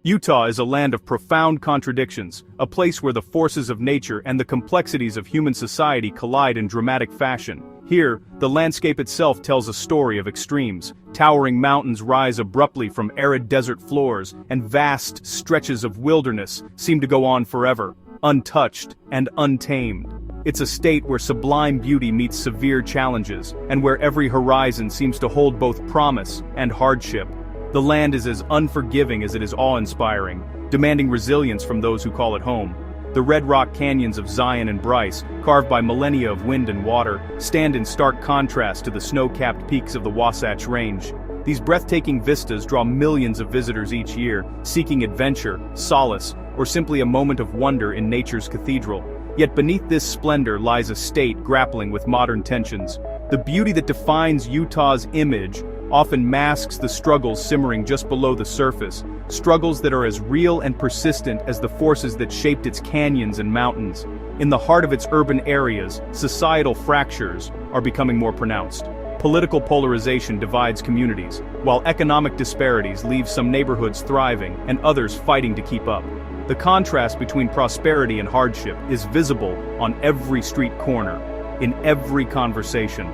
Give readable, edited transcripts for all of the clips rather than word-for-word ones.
Utah is a land of profound contradictions, a place where the forces of nature and the complexities of human society collide in dramatic fashion. Here, the landscape itself tells a story of extremes. Towering mountains rise abruptly from arid desert floors, and vast stretches of wilderness seem to go on forever, untouched and untamed. It's a state where sublime beauty meets severe challenges, and where every horizon seems to hold both promise and hardship. The land is as unforgiving as it is awe-inspiring, demanding resilience from those who call it home. The red rock canyons of Zion and Bryce, carved by millennia of wind and water, stand in stark contrast to the snow-capped peaks of the Wasatch Range. These breathtaking vistas draw millions of visitors each year, seeking adventure, solace, or simply a moment of wonder in nature's cathedral. Yet beneath this splendor lies a state grappling with modern tensions. The beauty that defines Utah's image often masks the struggles simmering just below the surface, struggles that are as real and persistent as the forces that shaped its canyons and mountains. In the heart of its urban areas, societal fractures are becoming more pronounced. Political polarization divides communities, while economic disparities leave some neighborhoods thriving and others fighting to keep up. The contrast between prosperity and hardship is visible on every street corner, in every conversation.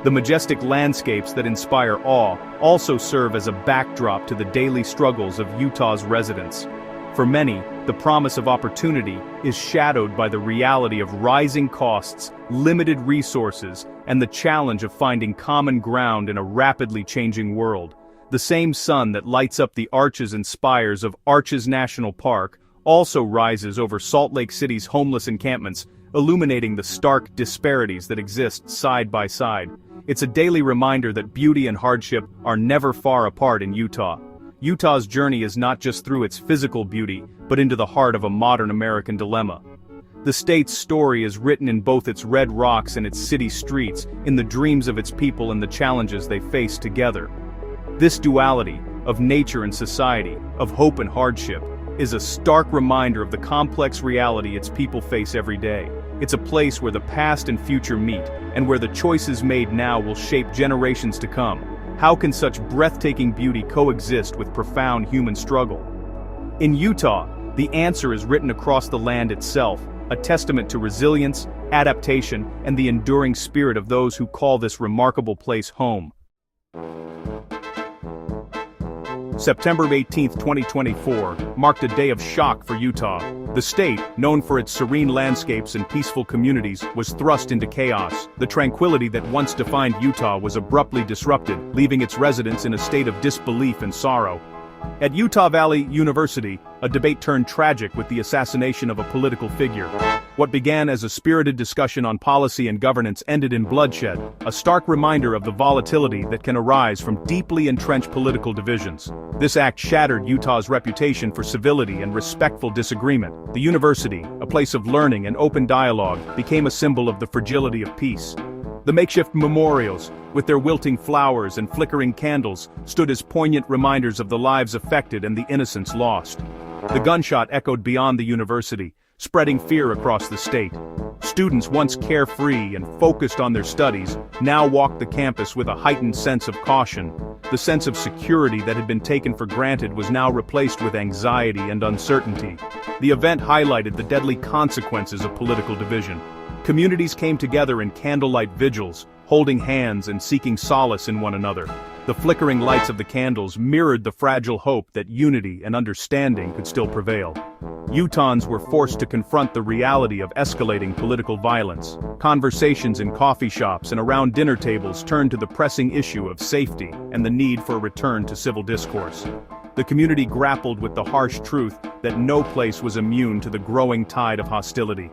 The majestic landscapes that inspire awe also serve as a backdrop to the daily struggles of Utah's residents. For many, the promise of opportunity is shadowed by the reality of rising costs, limited resources, and the challenge of finding common ground in a rapidly changing world. The same sun that lights up the arches and spires of Arches National Park also rises over Salt Lake City's homeless encampments, illuminating the stark disparities that exist side by side. It's a daily reminder that beauty and hardship are never far apart in Utah. Utah's journey is not just through its physical beauty, but into the heart of a modern American dilemma. The state's story is written in both its red rocks and its city streets, in the dreams of its people and the challenges they face together. This duality, of nature and society, of hope and hardship, is a stark reminder of the complex reality its people face every day. It's a place where the past and future meet, and where the choices made now will shape generations to come. How can such breathtaking beauty coexist with profound human struggle? In Utah, the answer is written across the land itself, a testament to resilience, adaptation, and the enduring spirit of those who call this remarkable place home. September 18, 2024, marked a day of shock for Utah. The state, known for its serene landscapes and peaceful communities, was thrust into chaos. The tranquility that once defined Utah was abruptly disrupted, leaving its residents in a state of disbelief and sorrow. At Utah Valley University, a debate turned tragic with the assassination of a political figure. What began as a spirited discussion on policy and governance ended in bloodshed, a stark reminder of the volatility that can arise from deeply entrenched political divisions. This act shattered Utah's reputation for civility and respectful disagreement. The university, a place of learning and open dialogue, became a symbol of the fragility of peace. The makeshift memorials, with their wilting flowers and flickering candles, stood as poignant reminders of the lives affected and the innocents lost. The gunshot echoed beyond the university, spreading fear across the state. Students once carefree and focused on their studies now walked the campus with a heightened sense of caution. The sense of security that had been taken for granted was now replaced with anxiety and uncertainty. The event highlighted the deadly consequences of political division. Communities came together in candlelight vigils, holding hands and seeking solace in one another. The flickering lights of the candles mirrored the fragile hope that unity and understanding could still prevail. Utahns were forced to confront the reality of escalating political violence. Conversations in coffee shops and around dinner tables turned to the pressing issue of safety and the need for a return to civil discourse. The community grappled with the harsh truth that no place was immune to the growing tide of hostility.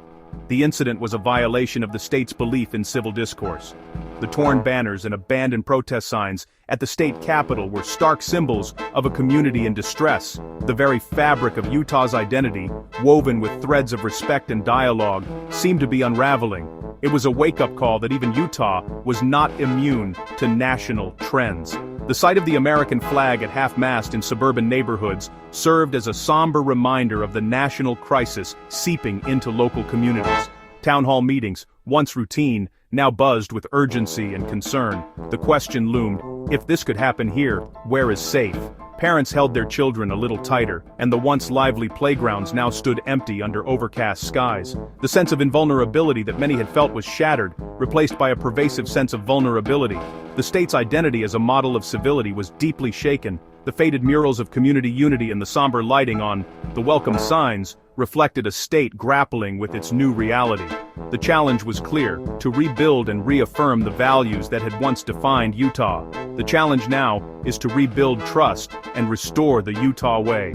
The incident was a violation of the state's belief in civil discourse. The torn banners and abandoned protest signs at the state capitol were stark symbols of a community in distress. The very fabric of Utah's identity, woven with threads of respect and dialogue, seemed to be unraveling. It was a wake-up call that even Utah was not immune to national trends. The sight of the American flag at half-mast in suburban neighborhoods served as a somber reminder of the national crisis seeping into local communities. Town hall meetings, once routine, now buzzed with urgency and concern. The question loomed, if this could happen here, where is safe? Parents held their children a little tighter, and the once lively playgrounds now stood empty under overcast skies. The sense of invulnerability that many had felt was shattered, replaced by a pervasive sense of vulnerability. The state's identity as a model of civility was deeply shaken. The faded murals of community unity and the somber lighting on the welcome signs reflected a state grappling with its new reality. The challenge was clear: to rebuild and reaffirm the values that had once defined Utah. The challenge now is to rebuild trust and restore the Utah way.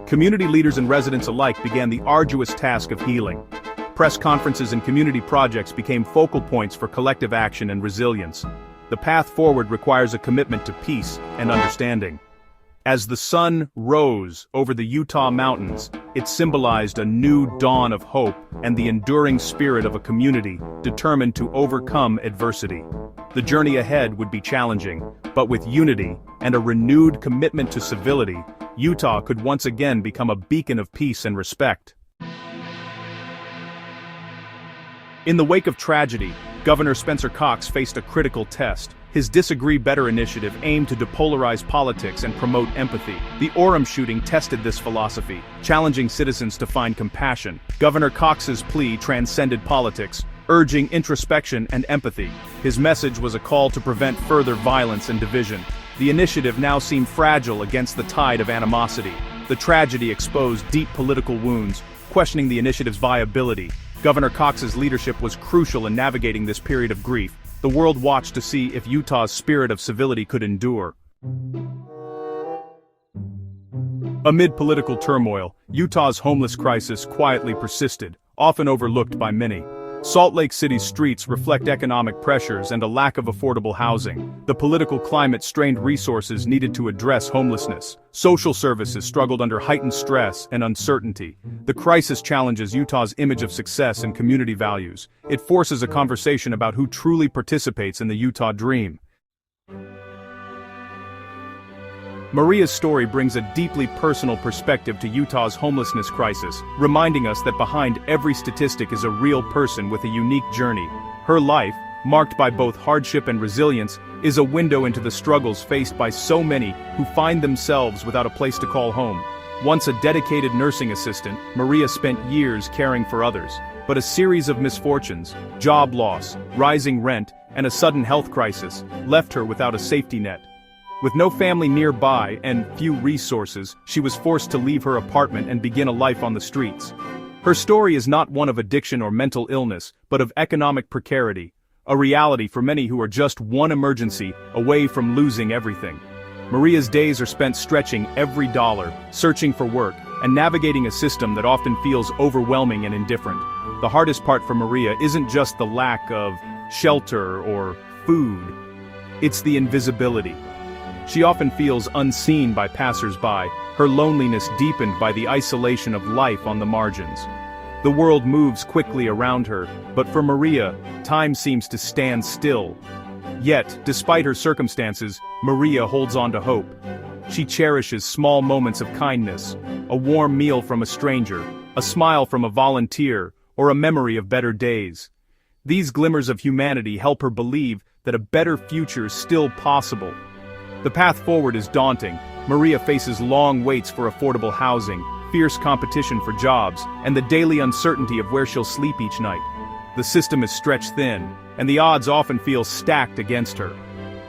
Community leaders and residents alike began the arduous task of healing. Press conferences and community projects became focal points for collective action and resilience. The path forward requires a commitment to peace and understanding. As the sun rose over the Utah mountains, it symbolized a new dawn of hope and the enduring spirit of a community determined to overcome adversity. The journey ahead would be challenging, but with unity and a renewed commitment to civility, Utah could once again become a beacon of peace and respect. In the wake of tragedy, Governor Spencer Cox faced a critical test. His Disagree Better initiative aimed to depolarize politics and promote empathy. The Orem shooting tested this philosophy, challenging citizens to find compassion. Governor Cox's plea transcended politics, urging introspection and empathy. His message was a call to prevent further violence and division. The initiative now seemed fragile against the tide of animosity. The tragedy exposed deep political wounds, questioning the initiative's viability. Governor Cox's leadership was crucial in navigating this period of grief. The world watched to see if Utah's spirit of civility could endure. Amid political turmoil, Utah's homeless crisis quietly persisted, often overlooked by many. Salt Lake City's streets reflect economic pressures and a lack of affordable housing. The political climate strained resources needed to address homelessness. Social services struggled under heightened stress and uncertainty. The crisis challenges Utah's image of success and community values. It forces a conversation about who truly participates in the Utah dream. Maria's story brings a deeply personal perspective to Utah's homelessness crisis, reminding us that behind every statistic is a real person with a unique journey. Her life, marked by both hardship and resilience, is a window into the struggles faced by so many who find themselves without a place to call home. Once a dedicated nursing assistant, Maria spent years caring for others. But a series of misfortunes, job loss, rising rent, and a sudden health crisis left her without a safety net. With no family nearby and few resources, she was forced to leave her apartment and begin a life on the streets. Her story is not one of addiction or mental illness, but of economic precarity, a reality for many who are just one emergency away from losing everything. Maria's days are spent stretching every dollar, searching for work, and navigating a system that often feels overwhelming and indifferent. The hardest part for Maria isn't just the lack of shelter or food, it's the invisibility. She often feels unseen by passers-by, her loneliness deepened by the isolation of life on the margins. The world moves quickly around her, but for Maria, time seems to stand still. Yet, despite her circumstances, Maria holds on to hope. She cherishes small moments of kindness, a warm meal from a stranger, a smile from a volunteer, or a memory of better days. These glimmers of humanity help her believe that a better future is still possible. The path forward is daunting. Maria faces long waits for affordable housing, fierce competition for jobs, and the daily uncertainty of where she'll sleep each night. The system is stretched thin, and the odds often feel stacked against her.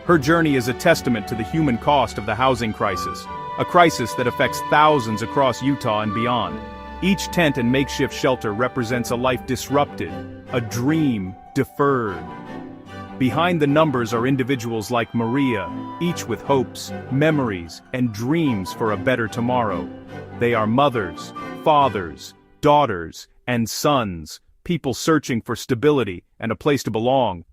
Her journey is a testament to the human cost of the housing crisis, a crisis that affects thousands across Utah and beyond. Each tent and makeshift shelter represents a life disrupted, a dream deferred. Behind the numbers are individuals like Maria, each with hopes, memories, and dreams for a better tomorrow. They are mothers, fathers, daughters, and sons, people searching for stability and a place to belong.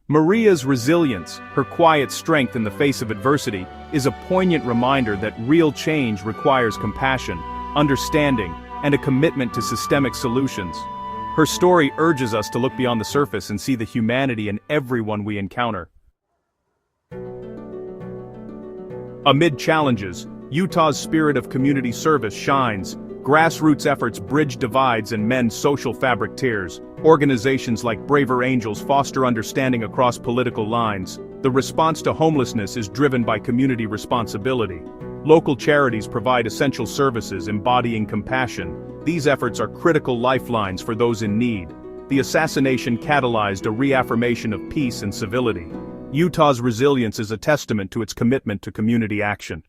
Maria's resilience, her quiet strength in the face of adversity, is a poignant reminder that real change requires compassion, understanding, and a commitment to systemic solutions. Her story urges us to look beyond the surface and see the humanity in everyone we encounter. Amid challenges, Utah's spirit of community service shines. Grassroots efforts bridge divides and mend social fabric tears. Organizations like Braver Angels foster understanding across political lines. The response to homelessness is driven by community responsibility. Local charities provide essential services embodying compassion. These efforts are critical lifelines for those in need. The assassination catalyzed a reaffirmation of peace and civility. Utah's resilience is a testament to its commitment to community action.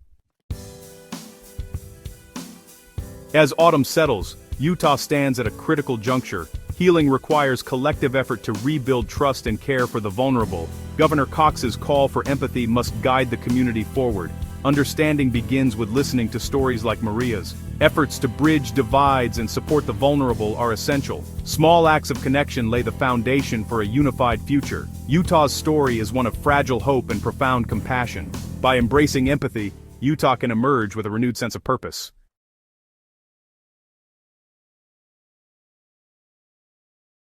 As autumn settles, Utah stands at a critical juncture. Healing requires collective effort to rebuild trust and care for the vulnerable. Governor Cox's call for empathy must guide the community forward. Understanding begins with listening to stories like Maria's. Efforts to bridge divides and support the vulnerable are essential. Small acts of connection lay the foundation for a unified future. Utah's story is one of fragile hope and profound compassion. By embracing empathy, Utah can emerge with a renewed sense of purpose.